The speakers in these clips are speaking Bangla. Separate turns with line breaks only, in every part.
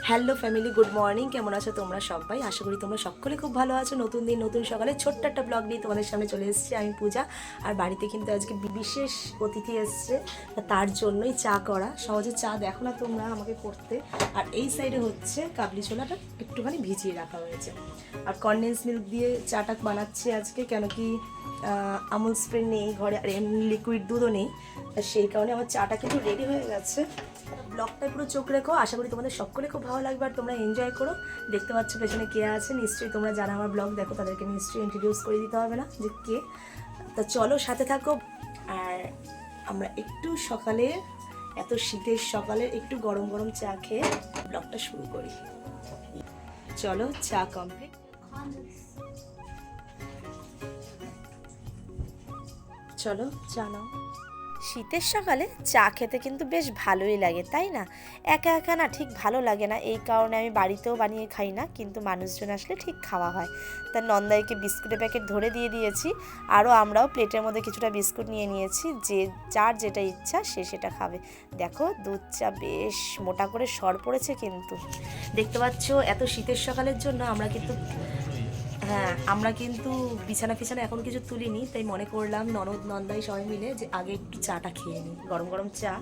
Hello family, good morning. কেমন আছো তোমরা সবাই? আশা করি তোমরা সকলে খুব ভালো আছো। নতুন দিন নতুন সকালে ছোট্ট একটা ব্লগ নিয়ে তোমাদের সামনে চলে এসেছি আমি, পূজা। আর বাড়িতে কিন্তু আজকে বিশেষ অতিথি এসছে, তার জন্যই চা করা। সহজে চা দেখো না তোমরা আমাকে করতে। আর এই সাইডে হচ্ছে কাবলি ছোলাটা একটুখানি ভিজিয়ে রাখা হয়েছে, আর কনডেন্স মিল্ক দিয়ে চাটা বানাচ্ছি আজকে। কেন কি আমুল স্প্রে নেই ঘরে, আর এমনি লিকুইড দুধও নেই, সেই কারণে আমার চাটা কিন্তু রেডি হয়ে গেছে। ব্লগটায় পুরো চোখ রেখো, আশা করি তোমাদের সকলে খুব ভালো লাগবে আর তোমরা এনজয় করো। দেখতে পাচ্ছ পেছনে কে আছে, নিশ্চয়ই তোমরা যারা আমার ব্লগ দেখো তাদেরকে নিশ্চয়ই ইন্ট্রোডিউস করে দিতে হবে না যে কে। তা চলো সাথে থাকো। আর আমরা একটু সকালে, এত শীতের সকালে একটু গরম গরম চা খেয়ে ব্লগটা শুরু করি। চলো, চা কমপ্লিট। চলো চা নাও। শীতের সকালে চা খেতে কিন্তু বেশ ভালোই লাগে, তাই না? একা একা না ঠিক ভালো লাগে না, এই কারণে আমি বাড়িতেও বানিয়ে খাই না, কিন্তু মানুষজন আসলে ঠিক খাওয়া হয়। তা নন্দাইকে বিস্কুটের প্যাকেট ধরে দিয়ে দিয়েছি, আরও আমরাও প্লেটের মধ্যে কিছুটা বিস্কুট নিয়ে নিয়েছি, যে যার যেটা ইচ্ছা সে সেটা খাবে। দেখো দুধ চা বেশ মোটা করে সর পড়েছে, কিন্তু দেখতে পাচ্ছ এত শীতের সকালের জন্য আমরা কিন্তু বিছানা ফিছানা এখন কিছু তুলিনি, তাই মনে করলাম ননদ নন্দাই সবাই মিলে যে আগে একটু চাটা খেয়ে নিই, গরম গরম চা।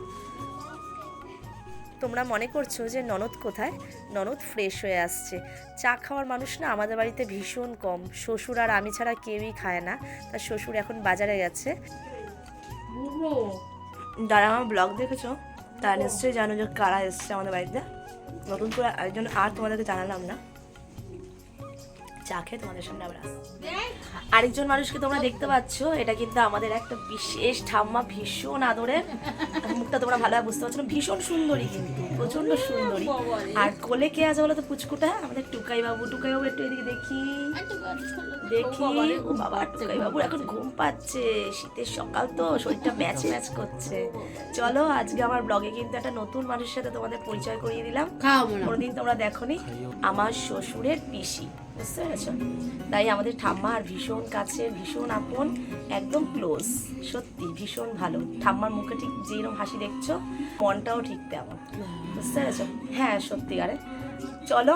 তোমরা মনে করছো যে ননদ কোথায়? ননদ ফ্রেশ হয়ে আসছে। চা খাওয়ার মানুষ না আমাদের বাড়িতে ভীষণ কম, শ্বশুর আর আমি ছাড়া কেউই খায় না। তার শ্বশুর এখন বাজারে গেছে। যারা আমার ব্লগ দেখেছো তারা নিশ্চয়ই জানো যে কারা এসছে আমাদের বাড়িতে। নতুন করে একজন আর তোমাদেরকে জানালাম না, চা খেয়ে তোমাদের সামনে আবার আরেকজন মানুষকে তোমরা দেখতে পাচ্ছ। এটা কিন্তু আমাদের একটা বিশেষ ঠাম্মা, ভীষণ আদরের। মুখটা তোমরা ভালোভাবে বুঝতে পারছো না, ভীষণ সুন্দরী, কিন্তু প্রচন্ড সুন্দরী। আর কোলে কে আছে বলো তো? পুচকুটা আমাদের টুকাই বাবু। টুকাই বাবু একটু এদিকে দেখি দেখি। ও বাবা, টুকাই বাবু এখন ঘুম পাচ্ছে। শীতের সকাল তো, শরীরটা ম্যাচ ম্যাচ করছে। চলো, আজকে আমার ব্লগে কিন্তু একটা নতুন মানুষের সাথে তোমাদের পরিচয় করিয়ে দিলাম, কোনোদিন তোমরা দেখোনি। আমার শ্বশুরের পিসি, বুঝতে পেরেছো? তাই আমাদের ঠাম্মা আর ভীষণ কাছে, ভীষণ আপন, একদম ক্লোজ। সত্যি ভীষণ ভালো। ঠাম্মার মুখে ঠিক যেরকম হাসি দেখছো, মনটাও ঠিক তেমন, বুঝতে পেরেছো? হ্যাঁ, সত্যিকারে। চলো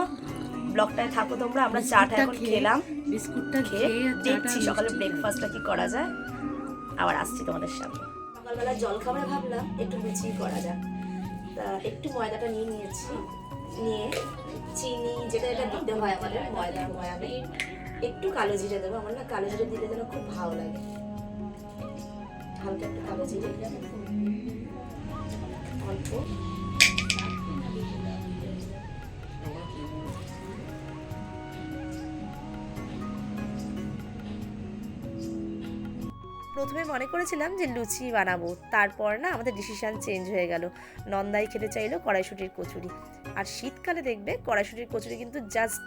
ব্লগটায় থাকো তোমরা। আমরা চাটা এখন খেলাম, বিস্কুটটা খেয়ে দেখছি সকালে ব্রেকফাস্টটা কি করা যায়, আবার আসছি তোমাদের সামনে। সকালবেলা জল খাবার ভাবলাম একটু লুচি করা যাক। তা একটু ময়দাটা নিয়ে নিয়েছি, নিয়ে চিনি যেটা এটা দিতে হয় আমাদের ময়দার ময়ামে, একটু কালো জিরে দেবো। আমার না কালো জিরে দিলে যেন খুব ভালো লাগে। হালকা একটু কালো জিরে, অল্প প্রথমে মনে করেছিলাম যে লুচি বানাবো, তারপর না আমাদের ডিসিশান চেঞ্জ হয়ে গেল। নন্দাই খেতে চাইলো কড়াইশুঁটির কচুরি। আর শীতকালে দেখবে কড়াইশুঁটির কচুরি কিন্তু জাস্ট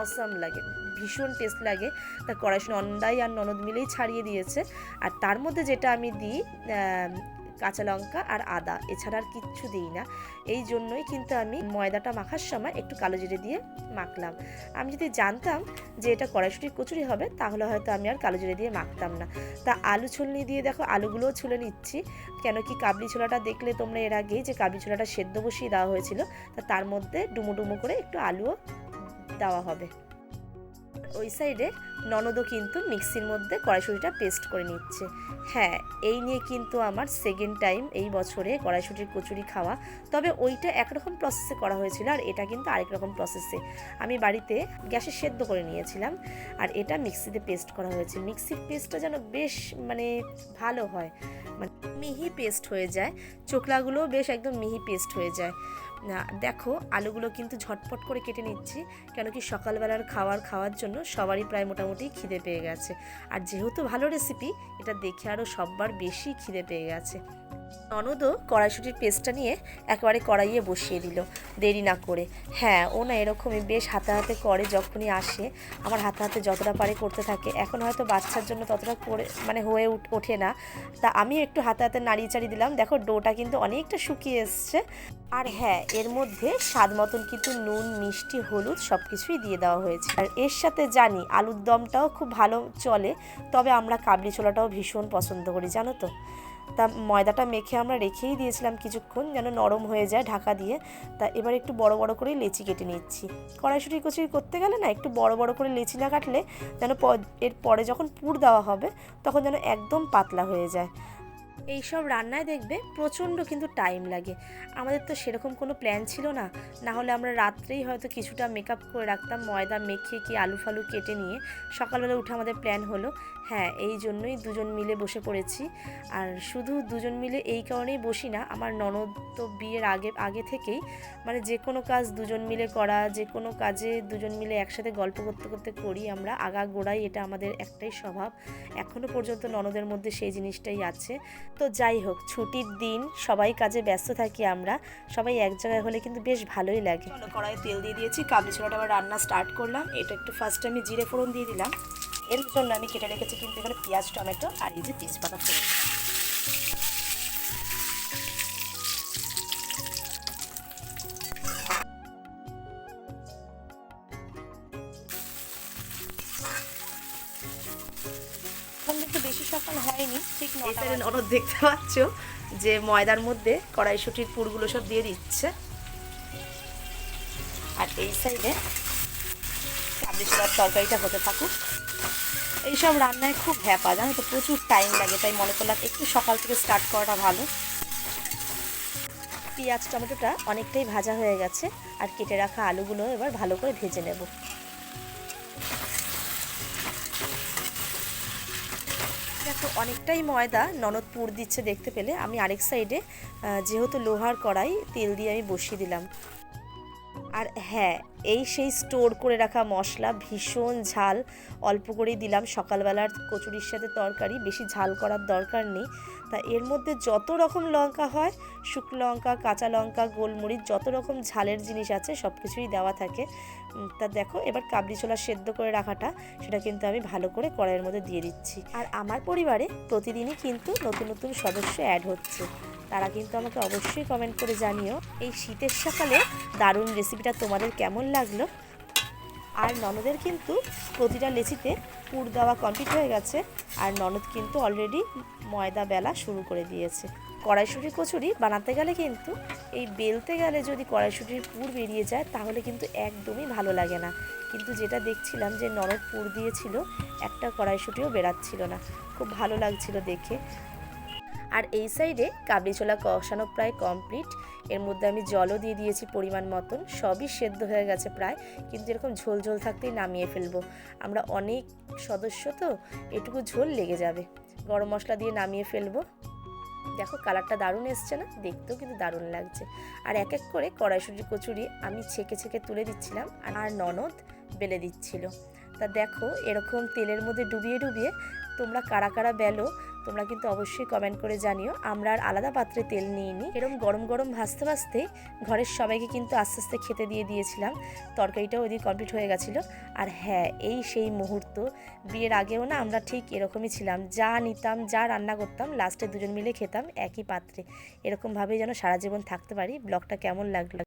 অসাম লাগে, ভীষণ টেস্ট লাগে। তা কড়াইশুঁটি নন্দাই আর ননদ মিলেই ছাড়িয়ে দিয়েছে। আর তার মধ্যে যেটা আমি দিই কাঁচা লঙ্কা আর আদা, এছাড়া আর কিচ্ছু দিই না। এই জন্যই কিন্তু আমি ময়দাটা মাখার সময় একটু কালো জিরে দিয়ে মাখলাম। আমি যদি জানতাম যে এটা কড়াইশুঁটির কচুরি হবে, তাহলে হয়তো আমি আর কালো জিরে দিয়ে মাখতাম না। তা আলু ছুলনি দিয়ে দেখো আলুগুলোও ছুলে নিচ্ছি। কেন কি কাবলি ছোলাটা দেখলে তোমরা এর আগেই যে কাবলি ছোলাটা সেদ্ধ বসিয়ে দেওয়া হয়েছিল, তা তার মধ্যে ডুমো ডুমো করে একটু আলুও দেওয়া হবে। ওই সাইডে ননদও কিন্তু মিক্সির মধ্যে কড়াইশুঁটিটা পেস্ট করে নিচ্ছে। হ্যাঁ, এই নিয়ে কিন্তু আমার সেকেন্ড টাইম এই বছরে কড়াইশুঁটির কচুরি খাওয়া। তবে ওইটা একরকম প্রসেসে করা হয়েছিল, আর এটা কিন্তু আরেক রকম প্রসেসে। আমি বাড়িতে গ্যাসে সেদ্ধ করে নিয়েছিলাম, আর এটা মিক্সিতে পেস্ট করা হয়েছে। মিক্সির পেস্টটা যেন বেশ ভালো হয়, মিহি পেস্ট হয়ে যায়। চোখলাগুলোও বেশ একদম মিহি পেস্ট হয়ে যায়। না দেখো, আলুগুলো কিন্তু ঝটপট করে কেটে নিচ্ছি, কেন কি সকালবেলার খাওয়ার জন্য সবারই প্রায় মোটামুটি খিদে পেয়ে গেছে। আর যেহেতু ভালো রেসিপি, এটা দেখে আরও সববার বেশি খিদে পেয়ে গেছে। ননদও কড়াইশুঁটির পেস্টটা নিয়ে একেবারে কড়াইয়ে বসিয়ে দিল দেরি না করে। হ্যাঁ, ও না এরকমই বেশ হাতে হাতে করে, যখনই আসে আমার হাতে হাতে যতটা পারে করতে থাকে। এখন হয়তো বাচ্চার জন্য ততটা করে হয়ে ওঠে না, তা আমি একটু হাতে হাতে নাড়িয়ে চাড়িয়ে দিলাম। দেখো ডোটা কিন্তু অনেকটা শুকিয়ে এসছে। আর হ্যাঁ, এর মধ্যে স্বাদ মতন কিন্তু নুন, মিষ্টি, হলুদ সব কিছুই দিয়ে দেওয়া হয়েছে। আর এর সাথে জানি আলুর দমটাও খুব ভালো চলে, তবে আমরা কাবলি ছোলাটাও ভীষণ পছন্দ করি, জানো তো। তা ময়দাটা মেখে আমরা রেখেই দিয়েছিলাম কিছুক্ষণ যেন নরম হয়ে যায় ঢাকা দিয়ে। তা এবার একটু বড় বড় করে লেচি কেটে নিচ্ছি। কড়াইশুঁটি কচুরি করতে গেলে না একটু বড় বড় করে লেচি না কাটলে যেন এর পরে যখন পুর দেওয়া হবে তখন যেন একদম পাতলা হয়ে যায়। এই সব রান্নায় দেখবে প্রচণ্ড কিন্তু টাইম লাগে। আমাদের তো সেরকম কোনো প্ল্যান ছিল না, না হলে আমরা রাত্রেই হয়তো কিছুটা মেকআপ করে রাখতাম, ময়দা মেখে কি আলু ফালু কেটে নিয়ে সকালবেলা উঠে আমাদের প্ল্যান হলো। হ্যাঁ, এই জন্যই দুজন মিলে বসে পড়েছি। আর শুধু দুজন মিলে এই কারণেই বসি না, আমার ননদ তো বিয়ের আগে থেকেই মানে যে কোনো কাজ দুজন মিলে করা, যে কোনো কাজে দুজন মিলে একসাথে গল্প করতে করতে করি আমরা আগাগোড়াই, এটা আমাদের একটাই স্বভাব। এখনও পর্যন্ত ননদের মধ্যে সেই জিনিসটাই আছে। তো যাই হোক, ছুটির দিন সবাই কাজে ব্যস্ত থাকি, আমরা সবাই এক জায়গায় হলে কিন্তু বেশ ভালোই লাগে। চলো, কড়াইয়ে তেল দিয়ে দিয়েছি, কাবলি ছোলাটা আবার রান্না স্টার্ট করলাম। এটা একটু ফার্স্টে আমি জিরে ফোড়ন দিয়ে দিলাম। এর জন্য আমি কেটে রেখেছি কিন্তু এখানে পেঁয়াজ, টমেটো আর এই যে তেজপাতা ফোড়ন। কিন্তু বেশি সকাল হয়নি, ঠিক ননদ দেখতে পাচ্ছ যে ময়দার মধ্যে কড়াইশুঁটির পুরগুলো সব দিয়ে দিচ্ছে। আর এই সাইডে কাবলি ছোলার তরকারিটা হতে থাকুক। এইসব রান্নায় খুব হ্যাপা, জানো তো, প্রচুর টাইম লাগে, তাই মনে করলাম একটু সকাল থেকে স্টার্ট করাটা ভালো। পেঁয়াজ টমেটোটা অনেকটাই ভাজা হয়ে গেছে, আর কেটে রাখা আলুগুলো এবার ভালো করে ভেজে নেব। দেখো, অনেকটাই ময়দা ননদ পুর দিচ্ছে দেখতে পেলে। আমি আরেক সাইডে যেহেতু লোহার কড়াই, তেল দিয়ে আমি বসিয়ে দিলাম। আর হ্যাঁ, এই সেই স্টোর করে রাখা মশলা, ভীষণ ঝাল, অল্প করেই দিলাম। সকালবেলার কচুরির সাথে তরকারি, বেশি ঝাল করার দরকার নেই। তা এর মধ্যে যত রকম লঙ্কা হয়, শুকনো লঙ্কা, কাঁচা লঙ্কা, গোলমরিচ, যত রকম ঝালের জিনিস আছে সব কিছুই দেওয়া থাকে। তা দেখো, এবার কাবলি ছোলা সেদ্ধ করে রাখাটা সেটা কিন্তু আমি ভালো করে কড়াইয়ের মধ্যে দিয়ে দিচ্ছি। আর আমার পরিবারে প্রতিদিনই কিন্তু নতুন নতুন সদস্য অ্যাড হচ্ছে, তারা কিন্তু আমাকে অবশ্যই কমেন্ট করে জানিও এই শীতের সকালে দারুণ রেসিপিটা তোমাদের কেমন লাগলো। আর ননদের কিন্তু প্রতিটা লেচিতে পুর দেওয়া কমপ্লিট হয়ে গেছে, আর ননদ কিন্তু অলরেডি ময়দা বেলা শুরু করে দিয়েছে। কড়াইশুঁটির কচুরি বানাতে গেলে কিন্তু এই বেলতে গেলে যদি কড়াইশুঁটির পুর বেরিয়ে যায় তাহলে কিন্তু একদমই ভালো লাগে না। কিন্তু যেটা দেখছিলাম যে ননদ পুর দিয়েছিল, একটা কড়াইশুঁটিও বেরাচ্ছিল না, খুব ভালো লাগছিল দেখে। আর এই সাইডে কাবলি ছোলা কষানো প্রায় কমপ্লিট। এর মধ্যে আমি জলও দিয়ে দিয়েছি পরিমাণ মতন, সবই সেদ্ধ হয়ে গেছে প্রায়, কিন্তু এরকম ঝোল ঝোল থাকতেই নামিয়ে ফেলবো। আমরা অনেক সদস্য তো, এটুকু ঝোল লেগে যাবে। গরম মশলা দিয়ে নামিয়ে ফেলবো। দেখো, কালারটা দারুণ এসছে না, দেখতেও কিন্তু দারুণ লাগছে। আর এক এক করে কড়াইশুঁটির কচুরি আমি ছেঁকে ছেঁকে তুলে দিচ্ছিলাম, আর ননদ বেলে দিচ্ছিল। তা দেখো, এরকম তেলের মধ্যে ডুবিয়ে ডুবিয়ে তোমরা কারা কারা বেলো, তোমরা কিন্তু অবশ্যই কমেন্ট করে জানিও। আমরা আর আলাদা পাত্রে তেল নিইনি, এরকম গরম গরম ভাজতে ভাজতেই ঘরের সবাইকে কিন্তু আস্তে আস্তে খেতে দিয়ে দিয়েছিলাম। তরকারিটাও ওইদিকে কমপ্লিট হয়ে গেছিলো। আর হ্যাঁ, এই সেই মুহূর্ত, বিয়ের আগেও না আমরা ঠিক এরকমই ছিলাম, যা নিতাম, যা রান্না করতাম, লাস্টে দুজন মিলে খেতাম একই পাত্রে। এরকমভাবেই যেন সারা জীবন থাকতে পারি। ব্লগটা কেমন লাগলো?